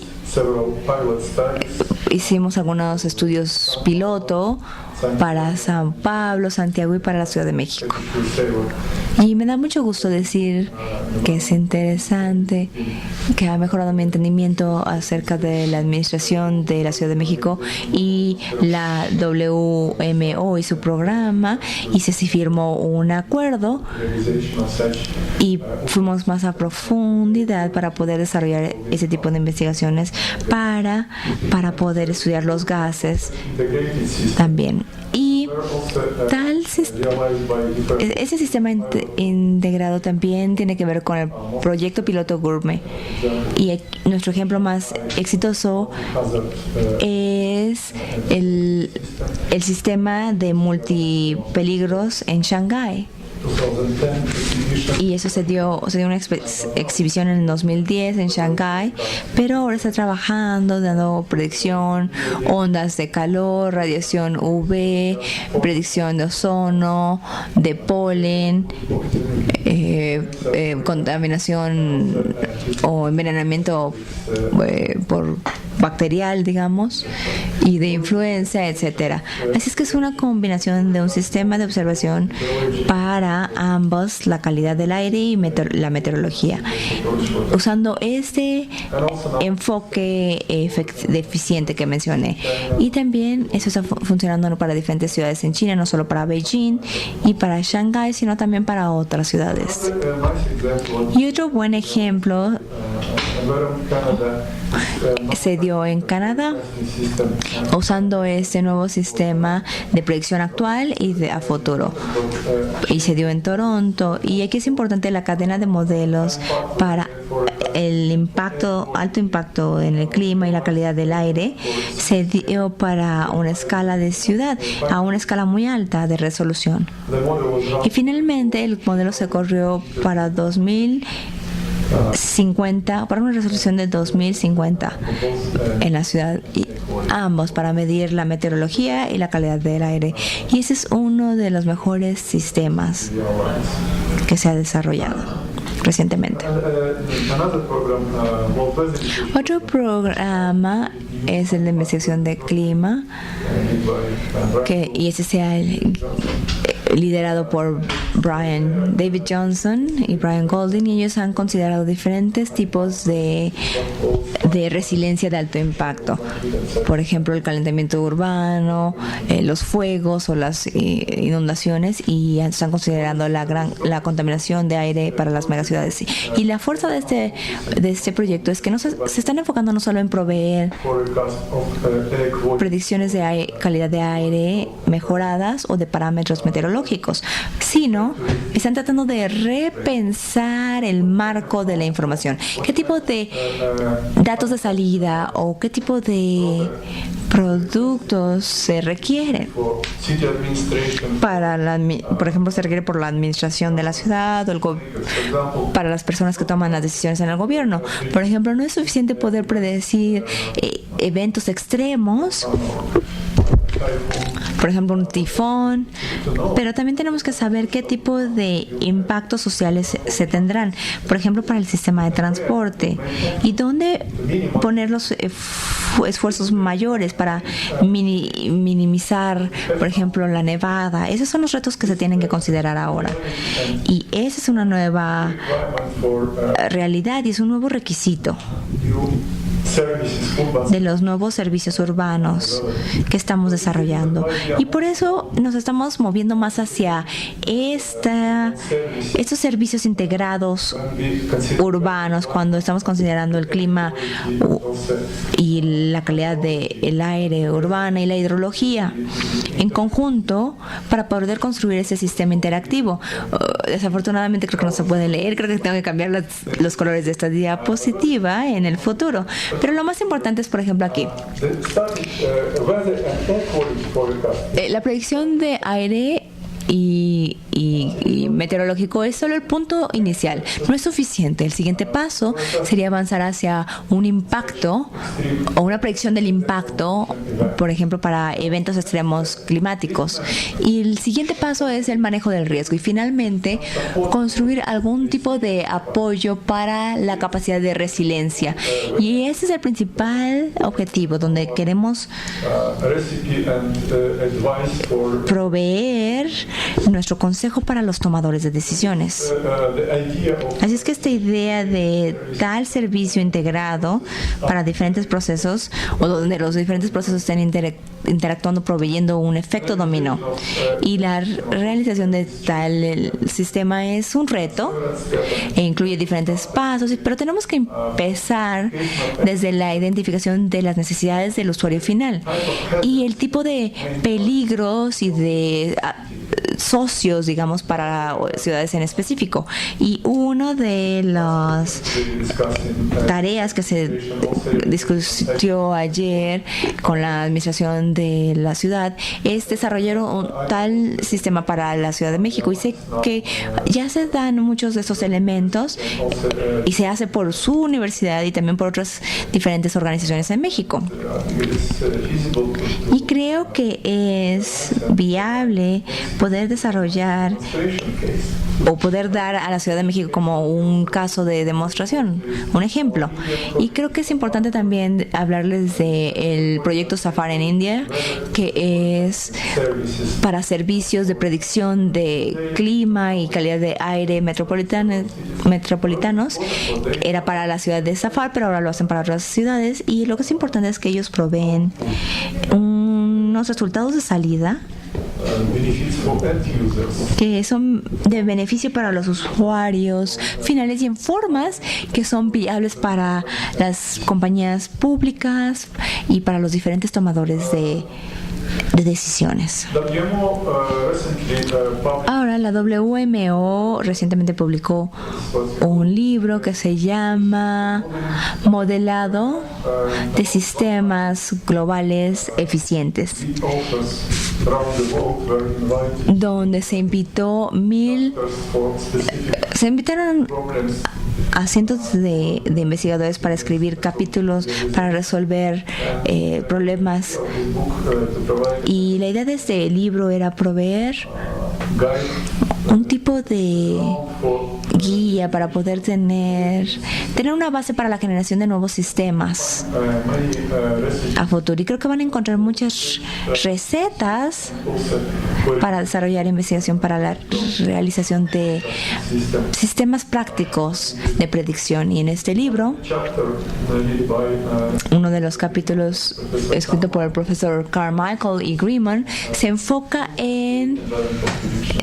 hicimos algunos estudios piloto para San Pablo, Santiago y para la Ciudad de México. Y me da mucho gusto decir que es interesante, que ha mejorado mi entendimiento acerca de la administración de la Ciudad de México y la WMO y su programa, y se firmó un acuerdo y fuimos más a profundidad para poder desarrollar ese tipo de investigaciones para poder estudiar los gases también. Y ese sistema integrado también tiene que ver con el proyecto piloto GURME, y nuestro ejemplo más exitoso es el sistema de multipeligros en Shanghái. Y eso se dio una exhibición en el 2010 en Shanghái, pero ahora está trabajando, dando predicción, ondas de calor, radiación UV, predicción de ozono, de polen, contaminación o envenenamiento por bacterial, digamos, y de influenza, etcétera. Así es que es una combinación de un sistema de observación para ambos, la calidad del aire y la meteorología, usando este enfoque eficiente que mencioné. Y también eso está funcionando para diferentes ciudades en China, no solo para Beijing y para Shanghái, sino también para otras ciudades. Y otro buen ejemplo se dio en Canadá, usando este nuevo sistema de predicción actual y a futuro. Y se dio en Toronto. Y aquí es importante la cadena de modelos para el alto impacto en el clima y la calidad del aire. Se dio para una escala de ciudad, a una escala muy alta de resolución. Y finalmente el modelo se corrió para 2050, para una resolución de 2050 en la ciudad, y ambos para medir la meteorología y la calidad del aire. Y ese es uno de los mejores sistemas que se ha desarrollado recientemente. Otro programa es el de investigación de clima, y ese sea liderado por David Johnson y Brian Golding, y ellos han considerado diferentes tipos de resiliencia de alto impacto. Por ejemplo, el calentamiento urbano, los fuegos o las inundaciones, y están considerando la contaminación de aire para las megaciudades. Y la fuerza de este proyecto es que se están enfocando no solo en proveer predicciones de calidad de aire mejoradas o de parámetros meteorológicos, sino están tratando de repensar el marco de la información. ¿Qué tipo de datos de salida o qué tipo de productos se requieren por ejemplo, se requiere por la administración de la ciudad o para las personas que toman las decisiones en el gobierno? Por ejemplo, no es suficiente poder predecir eventos extremos, por ejemplo un tifón, pero también tenemos que saber qué tipo de impactos sociales se tendrán, por ejemplo para el sistema de transporte, y dónde poner los esfuerzos mayores para minimizar, por ejemplo, la nevada. Esos son los retos que se tienen que considerar ahora, y esa es una nueva realidad y es un nuevo requisito de los nuevos servicios urbanos que estamos desarrollando. Y por eso nos estamos moviendo más hacia estos servicios integrados urbanos, cuando estamos considerando el clima y la calidad del aire urbana y la hidrología en conjunto, para poder construir ese sistema interactivo. Desafortunadamente creo que no se puede leer, creo que tengo que cambiar los colores de esta diapositiva en el futuro. Pero lo más importante es, por ejemplo, aquí. La predicción de aire y meteorológico es solo el punto inicial, no es suficiente. El siguiente paso sería avanzar hacia un impacto o una predicción del impacto, por ejemplo, para eventos extremos climáticos. Y el siguiente paso es el manejo del riesgo, y finalmente construir algún tipo de apoyo para la capacidad de resiliencia. Y ese es el principal objetivo, donde queremos proveer nuestro consejo para los tomadores de decisiones. Así es que esta idea de tal servicio integrado para diferentes procesos, o donde los diferentes procesos estén interactuando, proveyendo un efecto dominó, y la realización de tal sistema es un reto e incluye diferentes pasos, pero tenemos que empezar desde la identificación de las necesidades del usuario final y el tipo de peligros y de socios, digamos, para ciudades en específico. Y una de las tareas que se discutió ayer con la administración de la ciudad es desarrollar un tal sistema para la Ciudad de México. Y sé que ya se dan muchos de esos elementos y se hace por su universidad y también por otras diferentes organizaciones en México. Y creo que es viable poder desarrollar o poder dar a la Ciudad de México como un caso de demostración, un ejemplo. Y creo que es importante también hablarles del proyecto Safari en India, que es para servicios de predicción de clima y calidad de aire metropolitanos. Era para la ciudad de Safari, pero ahora lo hacen para otras ciudades. Y lo que es importante es que ellos proveen unos resultados de salida que son de beneficio para los usuarios finales y en formas que son viables para las compañías públicas y para los diferentes tomadores de decisiones. Ahora, la WMO recientemente publicó un libro que se llama Modelado de Sistemas Globales Eficientes, donde se invitaron a cientos de investigadores para escribir capítulos para resolver problemas. Y la idea de este libro era proveer un tipo de guía para poder tener una base para la generación de nuevos sistemas a futuro. Y creo que van a encontrar muchas recetas para desarrollar investigación para la realización de sistemas prácticos de predicción. Y en este libro, uno de los capítulos escrito por el profesor Carmichael y Greenman se enfoca en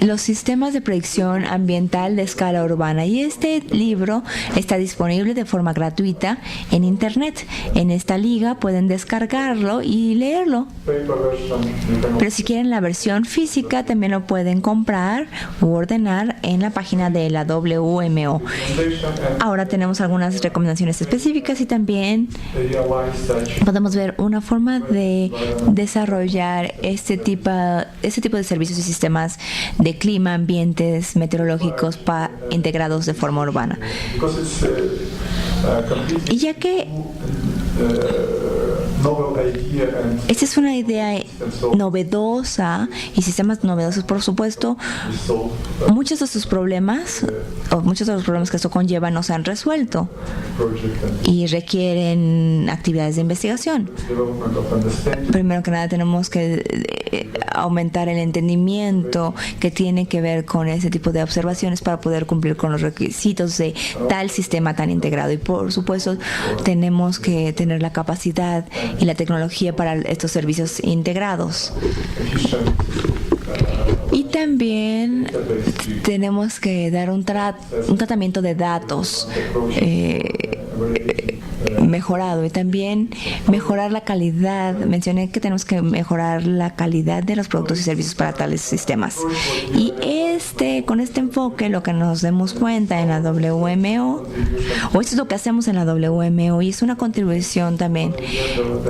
los sistemas de predicción ambiental de escala urbana. Y este libro está disponible de forma gratuita en internet. En esta liga pueden descargarlo y leerlo. Pero si quieren la versión física, también lo pueden comprar u ordenar en la página de la WMO. Ahora tenemos algunas recomendaciones específicas y también podemos ver una forma de desarrollar este tipo de servicios y sistemas de clima, ambientes meteorológicos integrados de forma urbana. Y ya que esta es una idea novedosa y sistemas novedosos, por supuesto, muchos de sus problemas o muchos de los problemas que esto conlleva no se han resuelto y requieren actividades de investigación. Primero que nada tenemos que aumentar el entendimiento que tiene que ver con ese tipo de observaciones para poder cumplir con los requisitos de tal sistema tan integrado. Y por supuesto tenemos que tener la capacidad y la tecnología para estos servicios integrados. Y también tenemos que dar un tratamiento de datos mejorado y también mejorar la calidad. Mencioné que tenemos que mejorar la calidad de los productos y servicios para tales sistemas. Y con este enfoque, lo que nos demos cuenta en la WMO, o esto es lo que hacemos en la WMO, y es una contribución también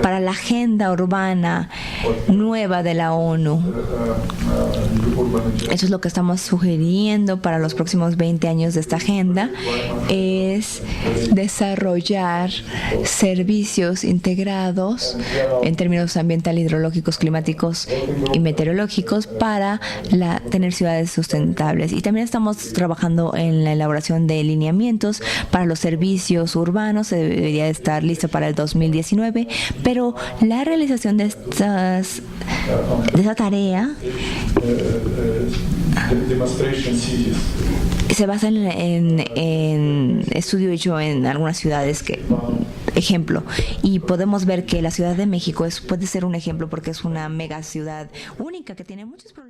para la agenda urbana nueva de la ONU. Eso es lo que estamos sugiriendo para los próximos 20 años de esta agenda, es desarrollar servicios integrados en términos ambiental, hidrológicos, climáticos y meteorológicos para tener ciudades sustentables. Y también estamos trabajando en la elaboración de lineamientos para los servicios urbanos. Se debería estar listo para el 2019, pero la realización de esa tarea se basa en estudio hecho en algunas ciudades ejemplo, y podemos ver que la Ciudad de México puede ser un ejemplo porque es una mega ciudad única que tiene muchos problemas.